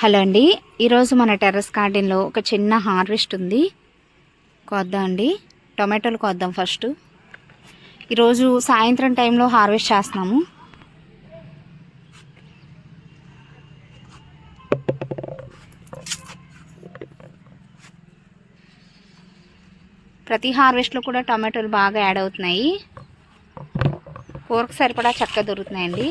Hello అండి, ఈరోజు మన టెర్రస్ గార్డెన్లో ఒక చిన్న హార్వెస్ట్ ఉంది. కోద్దాం అండి. టొమాటోలు కోద్దాం ఫస్ట్. ఈరోజు సాయంత్రం టైంలో హార్వెస్ట్ చేస్తున్నాము. ప్రతి హార్వెస్ట్లో కూడా టొమాటోలు బాగా యాడ్ అవుతున్నాయి. కూరకు సరిపడా చక్కగా దొరుకుతున్నాయండి.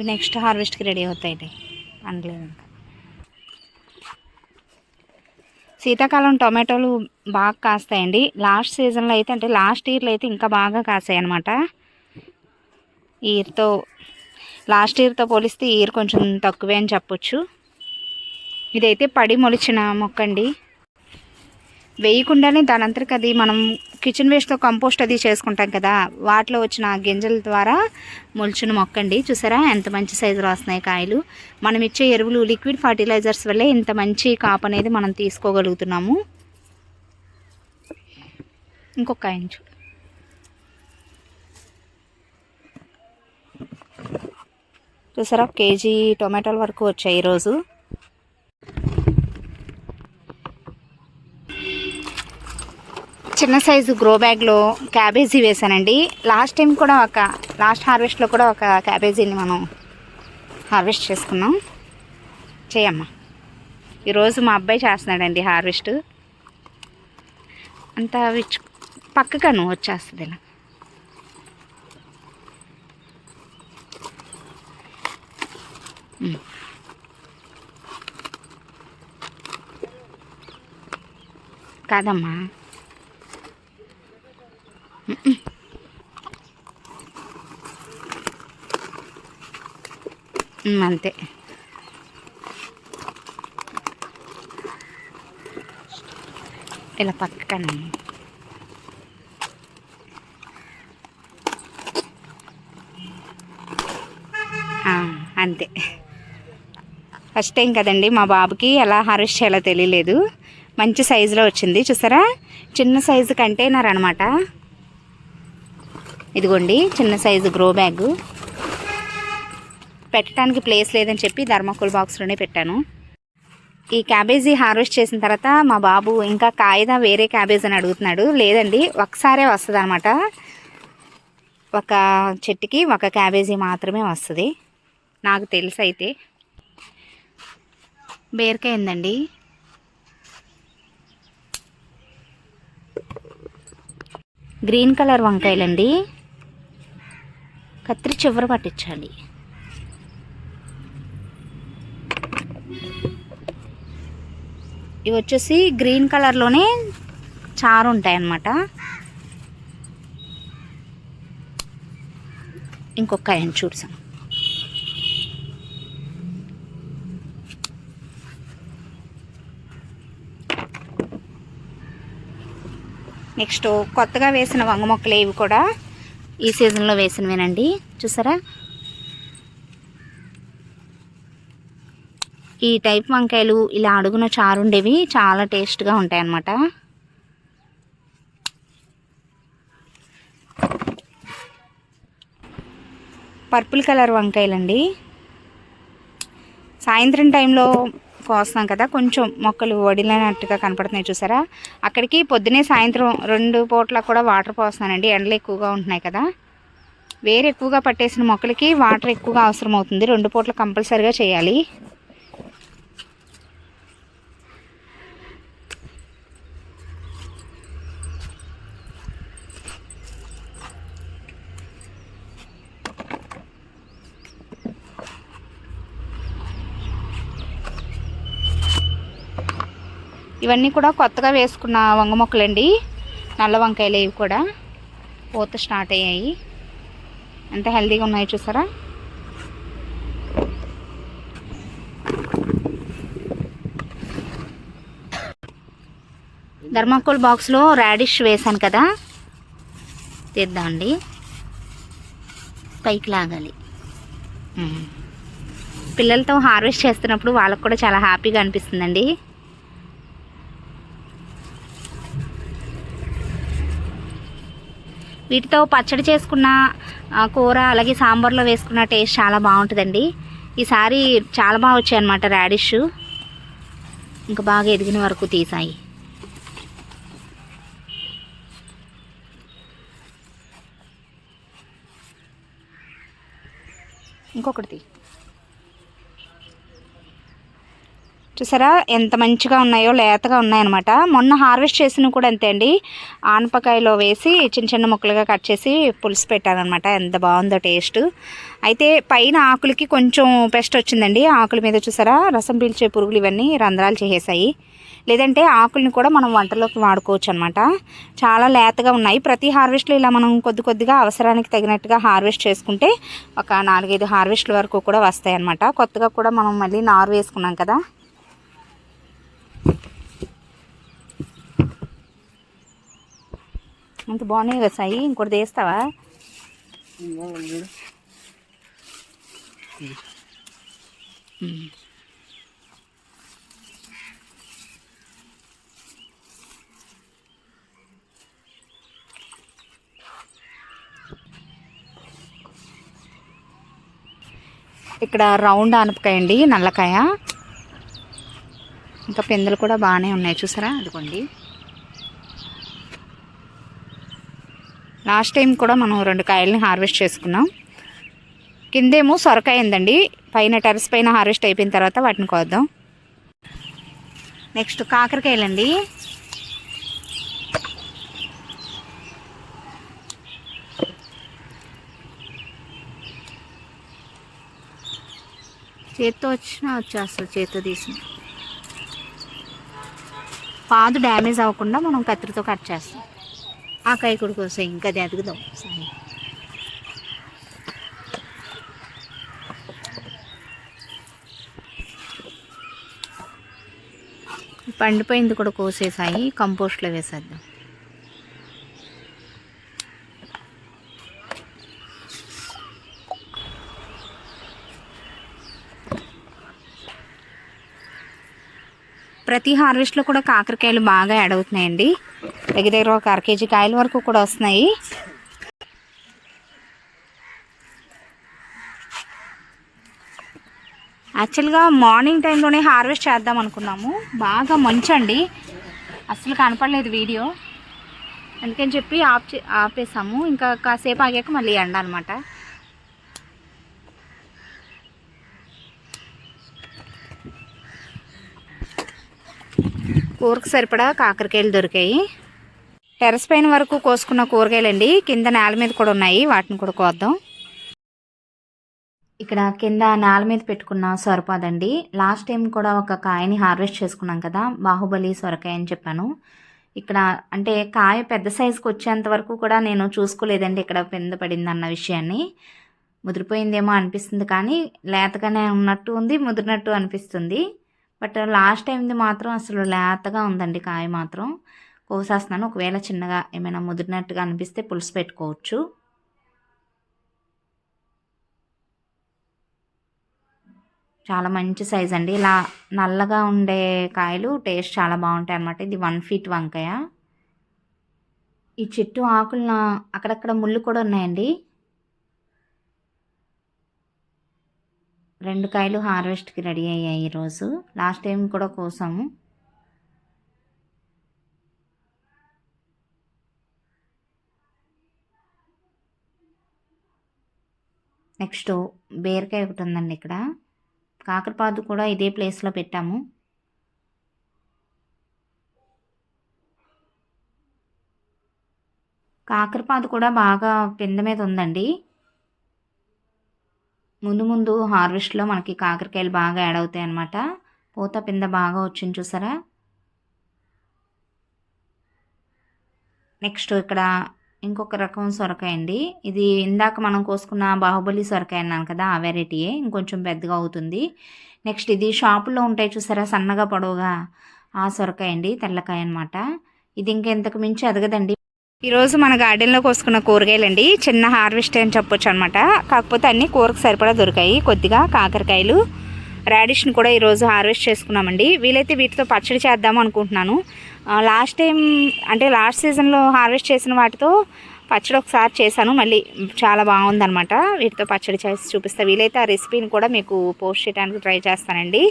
నెక్స్ట్ హార్వెస్ట్కి రెడీ అవుతాయి అనలేదు. శీతాకాలం టొమాటోలు బాగా కాస్తాయండి. లాస్ట్ సీజన్లో అయితే అంటే లాస్ట్ ఇయర్లో అయితే ఇంకా బాగా కాసాయి అన్నమాట. లాస్ట్ ఇయర్తో పోలిస్తే ఈ ఇయర్ కొంచెం తక్కువే అని చెప్పొచ్చు. ఇదైతే పడి మొలిచిన మొక్క అండి. వేయకుండానే దాని అంతరికి అది మనం కిచెన్ వేస్ట్తో కంపోస్ట్ అది చేసుకుంటాం కదా, వాటిలో వచ్చిన గింజల ద్వారా మొలిచిన మొక్క అండి. చూసారా ఎంత మంచి సైజులో వస్తున్నాయి కాయలు. మనం ఇచ్చే ఎరువులు, లిక్విడ్ ఫర్టిలైజర్స్ వల్లే ఇంత మంచి కాపు అనేది మనం తీసుకోగలుగుతున్నాము. ఇంకొక కాయను చూడు. చూసారా కేజీ టొమాటోల వరకు వచ్చాయి ఈరోజు. చిన్న సైజు గ్రో బ్యాగ్లో క్యాబేజీ వేసానండి. లాస్ట్ హార్వెస్ట్లో కూడా ఒక క్యాబేజీని మనం హార్వెస్ట్ చేసుకున్నాం. చేయమ్మా. ఈరోజు మా అబ్బాయి చేస్తున్నాడండి హార్వెస్ట్. అంతా పక్కగా నువ్వు వచ్చేస్తుంది ఇలా. కాదమ్మా, అంతే. ఇలా పక్కన అంతే. ఫస్ట్ టైం కదండి, మా బాబుకి ఎలా హార్వెస్ట్ చేయాలో తెలియలేదు. మంచి సైజులో వచ్చింది. చూసారా, చిన్న సైజు కంటైనర్ అనమాట. ఇదిగోండి చిన్న సైజు గ్రో బ్యాగ్. పెట్టడానికి ప్లేస్ లేదని చెప్పి థర్మాకోల్ బాక్స్లోనే పెట్టాను. ఈ క్యాబేజీ హార్వెస్ట్ చేసిన తర్వాత మా బాబు ఇంకా కాయదా వేరే క్యాబేజ్ అని అడుగుతున్నాడు. లేదండి, ఒకసారే వస్తుంది అనమాట. ఒక చెట్టుకి ఒక క్యాబేజీ మాత్రమే వస్తుంది నాకు తెలుసు. అయితే బీరకాయ ఉందండి. Green colour వంకాయలండి. కత్తిరి చివర పట్టించాలి. ఇవి వచ్చేసి గ్రీన్ కలర్లోనే చారు ఉంటాయి అన్నమాట. ఇంకొక ఆయన చూసాం. నెక్స్ట్ కొత్తగా వేసిన వంగ మొక్కలు ఇవి కూడా ఈ సీజన్లో వేసినవేనండి. చూసారా, ఈ టైప్ వంకాయలు ఇలా అడుగున చారుండేవి చాలా టేస్ట్గా ఉంటాయి అన్నమాట. పర్పుల్ కలర్ వంకాయలండి. సాయంత్రం టైంలో కోస్తాం కదా, కొంచెం మొక్కలు వడిలినట్టుగా కనపడుతున్నాయి. చూసారా, అక్కడికి పొద్దునే సాయంత్రం 2 పూట్ల కూడా వాటర్ పోస్తానండి. ఎండలు ఎక్కువగా ఉంటున్నాయి కదా, వేరు ఎక్కువగా పట్టేసిన మొక్కలకి వాటర్ ఎక్కువగా అవసరం అవుతుంది. 2 పూట్ల కంపల్సరిగా చేయాలి. ఇవన్నీ కూడా కొత్తగా వేసుకున్న వంగ మొక్కలండి. నల్ల వంకాయలు ఇవి కూడా. పూత స్టార్ట్ అయ్యాయి. ఎంత హెల్తీగా ఉన్నాయో చూసారా. ధర్మాకోల్ బాక్స్లో రాడిష్ వేసాను కదా, తీద్దామండి. పైకి లాగాలి. పిల్లలతో హార్వెస్ట్ చేస్తున్నప్పుడు వాళ్ళకు కూడా చాలా హ్యాపీగా అనిపిస్తుందండి. వీటితో పచ్చడి చేసుకున్న కూర, అలాగే సాంబార్లో వేసుకున్న టేస్ట్ చాలా బాగుంటుందండి. ఈసారి చాలా బాగా వచ్చాయి అన్నమాట రాడిష్. ఇంకా బాగా ఎదిగిన వరకు తీసాయి. ఇంకొకటి చూసారా ఎంత మంచిగా ఉన్నాయో, లేతగా ఉన్నాయన్నమాట. మొన్న హార్వెస్ట్ చేసినవి కూడా అంతే అండి. ఆనపకాయలో వేసి చిన్న చిన్న ముక్కలుగా కట్ చేసి పులుసు పెట్టానమాట. ఎంత బాగుందో టేస్ట్. అయితే పైన ఆకులకి కొంచెం పెస్ట్ వచ్చిందండి. ఆకుల మీద చూసారా రసం పీల్చే పురుగులు ఇవన్నీ రంధ్రాలు చేసేసాయి. లేదంటే ఆకుల్ని కూడా మనం వంటలోకి వాడుకోవచ్చు అనమాట. చాలా లేతగా ఉన్నాయి. ప్రతి హార్వెస్ట్లో ఇలా మనం కొద్ది కొద్దిగా అవసరానికి తగినట్టుగా హార్వెస్ట్ చేసుకుంటే ఒక 4-5 హార్వెస్ట్ల వరకు కూడా వస్తాయి అన్నమాట. కొత్తగా కూడా మనం మళ్ళీ నారు వేసుకున్నాం కదా. అంత బాగున్నాయి కదా సాయి. ఇంకోటి తీస్తావా? ఇక్కడ రౌండ్ ఆనపకాయ అండి, నల్లకాయ. ఇంకా పిందెలు కూడా బాగానే ఉన్నాయి చూసారా, అదిగోండి. లాస్ట్ టైం కూడా మనం 2 కాయలని హార్వెస్ట్ చేసుకున్నాం. కిందేమో సొరకాయ ఉందండి, పైన టెర్రస్ పైన హార్వెస్ట్ అయిపోయిన తర్వాత వాటిని కోద్దాం. నెక్స్ట్ కాకరకాయలండి. చేత్తో వచ్చినా వచ్చేస్తుంది, చేత్తో తీసిన పాదు డ్యామేజ్ అవ్వకుండా మనం కత్తిరితో కట్ చేస్తాం. ఆ కాయ కూడా కోసం ఇంకా అది ఎదుగుదాం. పండిపోయింది కూడా కోసేసాయి, కంపోస్ట్లో వేసేద్దాం. ప్రతి హార్వెస్ట్లో కూడా కాకరకాయలు బాగా యాడ్ అవుతున్నాయండి. దగ్గర దగ్గర ఒక 1/2 కేజీ కాయల వరకు కూడా వస్తున్నాయి. యాక్చువల్గా మార్నింగ్ టైంలోనే హార్వెస్ట్ చేద్దాం అనుకున్నాము. బాగా మంచండి, అసలు కనపడలేదు వీడియో. అందుకని చెప్పి ఆపేసాము. ఇంకా కాసేపు ఆగాక మళ్ళీ ఎండ అనమాట. కూరకు సరిపడా కాకరకాయలు దొరికాయి. టెర్రస్ పైన వరకు కోసుకున్న కూరగాయలండి, కింద నేల మీద కూడా ఉన్నాయి, వాటిని కూడా కోద్దాం. ఇక్కడ కింద నేల మీద పెట్టుకున్న సొరపాదండి. లాస్ట్ టైం కూడా ఒక కాయని హార్వెస్ట్ చేసుకున్నాం కదా, బాహుబలి సొరకాయ అని చెప్పాను. ఇక్కడ అంటే కాయ పెద్ద సైజుకి వచ్చేంత వరకు కూడా నేను చూసుకోలేదండి ఇక్కడ కింద పడింది అన్న విషయాన్ని. ముదిరిపోయిందేమో అనిపిస్తుంది, కానీ లేతగానే ఉన్నట్టు ఉంది, ముదిరినట్టు అనిపిస్తుంది. బట్ లాస్ట్ టైంది మాత్రం అసలు లేతగా ఉందండి కాయ మాత్రం. కోసేస్తున్నాను. ఒకవేళ చిన్నగా ఏమైనా ముదిరినట్టుగా అనిపిస్తే పులుసు పెట్టుకోవచ్చు. చాలా మంచి సైజ్ అండి. ఇలా నల్లగా ఉండే కాయలు టేస్ట్ చాలా బాగుంటాయి అన్నమాట. ఇది 1 ఫీట్ వంకాయ. ఈ చెట్టు ఆకులన అక్కడక్కడ ముళ్ళు కూడా ఉన్నాయండి. 2 కాయలు హార్వెస్ట్కి రెడీ అయ్యాయి ఈరోజు. లాస్ట్ టైం కూడా కోసాము. నెక్స్ట్ బీరకాయ ఒకటి ఉందండి. ఇక్కడ కాకరపాదు కూడా ఇదే ప్లేస్లో పెట్టాము. కాకరపాదు కూడా బాగా పింద మీద ఉందండి. ముందు హార్వెస్ట్లో మనకి కాకరకాయలు బాగా యాడ్ అవుతాయి అన్నమాట. పూత పింద బాగా వచ్చింది చూసారా. నెక్స్ట్ ఇక్కడ ఇంకొక రకం సొరకాయ అండి. ఇది ఇందాక మనం కోసుకున్న బాహుబలి సొరకాయ అన్నాను కదా, ఆ వెరైటీయే, ఇంకొంచెం పెద్దగా అవుతుంది. నెక్స్ట్ ఇది షాపులో ఉంటాయి చూసారా, సన్నగా పొడవుగా, ఆ సొరకాయ అండి, తెల్లకాయ అనమాట. ఇది ఇంకెంతకు మించి ఎదగదండి. ఈరోజు మన గార్డెన్లో కోసుకున్న కూరగాయలండి, చిన్న హార్వెస్ట్ అని చెప్పొచ్చు అనమాట. కాకపోతే అన్నీ కూరకు సరిపడా దొరికాయి. కొద్దిగా కాకరకాయలు, రాడిష్ని కూడా ఈరోజు హార్వెస్ట్ చేసుకున్నామండి. వీలైతే వీటితో పచ్చడి చేద్దాము అనుకుంటున్నాను. లాస్ట్ టైం అంటే లాస్ట్ సీజన్లో హార్వెస్ట్ చేసిన వాటితో పచ్చడి ఒకసారి చేశాను, మళ్ళీ చాలా బాగుందనమాట. వీటితో పచ్చడి చేసి చూపిస్తా. వీలైతే ఆ రెసిపీని కూడా మీకు పోస్ట్ చేయడానికి ట్రై చేస్తానండి.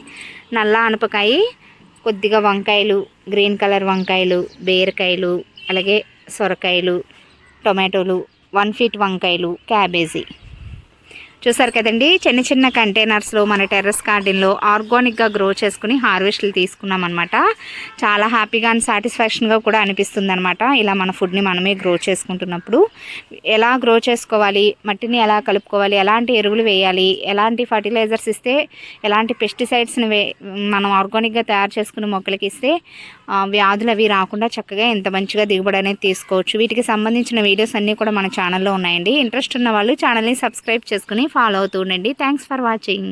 నల్ల ఆనపకాయ, కొద్దిగా వంకాయలు, గ్రీన్ కలర్ వంకాయలు, బీరకాయలు, అలాగే సొరకాయలు, టొమాటోలు, 1 ఫీట్ వంకాయలు, క్యాబేజీ. చూసారు కదండి, చిన్న చిన్న కంటైనర్స్లో మన టెర్రస్ గార్డెన్లో ఆర్గానిక్గా గ్రో చేసుకుని హార్వెస్ట్లు తీసుకున్నాం అనమాట. చాలా హ్యాపీగా అండ్ సాటిస్ఫాక్షన్గా కూడా అనిపిస్తుంది అనమాట. ఇలా మన ఫుడ్ని మనమే గ్రో చేసుకుంటున్నప్పుడు ఎలా గ్రో చేసుకోవాలి, మట్టిని ఎలా కలుపుకోవాలి, ఎలాంటి ఎరువులు వేయాలి, ఎలాంటి ఫర్టిలైజర్స్ ఇస్తే, ఎలాంటి పెస్టిసైడ్స్ని మనం ఆర్గానిక్గా తయారు చేసుకుని మొక్కలకి ఇస్తే వ్యాధులు అవి రాకుండా చక్కగా ఎంత మంచిగా దిగుబడి అనేది తీసుకోవచ్చు. వీటికి సంబంధించిన వీడియోస్ అన్నీ కూడా మన ఛానల్లో ఉన్నాయండి. ఇంట్రెస్ట్ ఉన్న వాళ్ళు ఛానల్ని సబ్స్క్రైబ్ చేసుకుని ఫాలో అవుతూ ఉండండి. Thanks for watching.